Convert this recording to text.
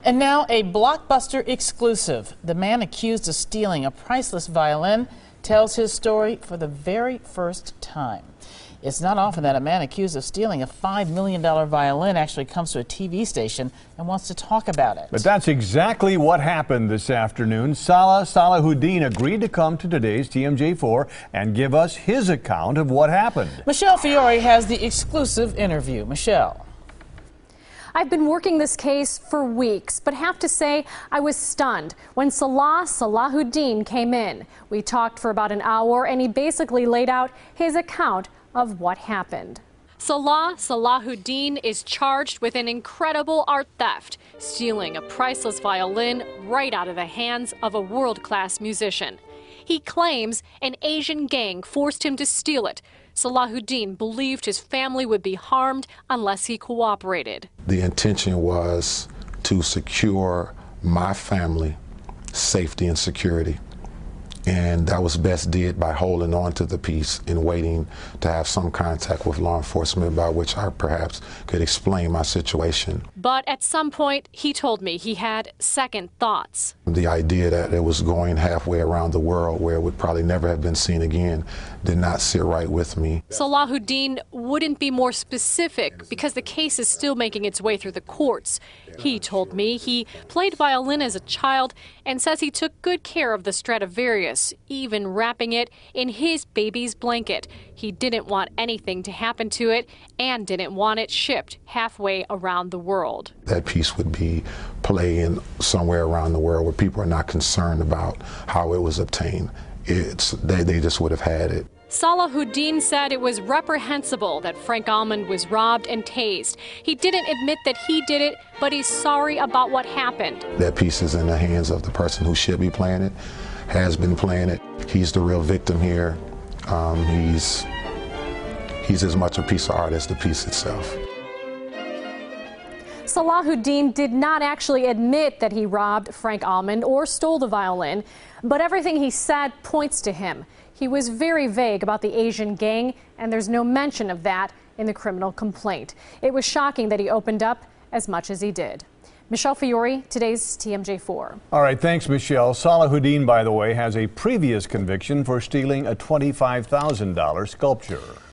And now a blockbuster exclusive. The man accused of stealing a priceless violin tells his story for the very first time. It's not often that a man accused of stealing a $5 million violin actually comes to a TV station and wants to talk about it. But that's exactly what happened this afternoon. Salah Salahadyn agreed to come to today's TMJ4 and give us his account of what happened. Michele Fiore has the exclusive interview. Michele. I've been working this case for weeks, but have to say I was stunned when Salah Salahadyn came in. We talked for about an hour and he basically laid out his account of what happened. Salah Salahadyn is charged with an incredible art theft, stealing a priceless violin right out of the hands of a world-class musician. He claims an Asian gang forced him to steal it. Salahadyn believed his family would be harmed unless he cooperated. The intention was to secure my family safety and security. And that was best did by holding on to the piece and waiting to have some contact with law enforcement by which I perhaps could explain my situation. But at some point, he told me he had second thoughts. The idea that it was going halfway around the world where it would probably never have been seen again did not sit right with me. Salahadyn wouldn't be more specific because the case is still making its way through the courts. He told me he played violin as a child and says he took good care of the Stradivarius, even wrapping it in his baby's blanket. He didn't want anything to happen to it and didn't want it shipped halfway around the world. That piece would be playing somewhere around the world where people are not concerned about how it was obtained. They just would have had it. Salahadyn said it was reprehensible that Frank Almond was robbed and tased. He didn't admit that he did it, but he's sorry about what happened. That piece is in the hands of the person who should be playing it, has been playing it. He's the real victim here. He's as much a piece of art as the piece itself. Salahadyn did not actually admit that he robbed Frank Almond or stole the violin, but everything he said points to him. He was very vague about the Asian gang, and there's no mention of that in the criminal complaint. It was shocking that he opened up as much as he did. Michele Fiore, today's TMJ4. All right, thanks, Michele. Salahadyn, by the way, has a previous conviction for stealing a $25,000 sculpture.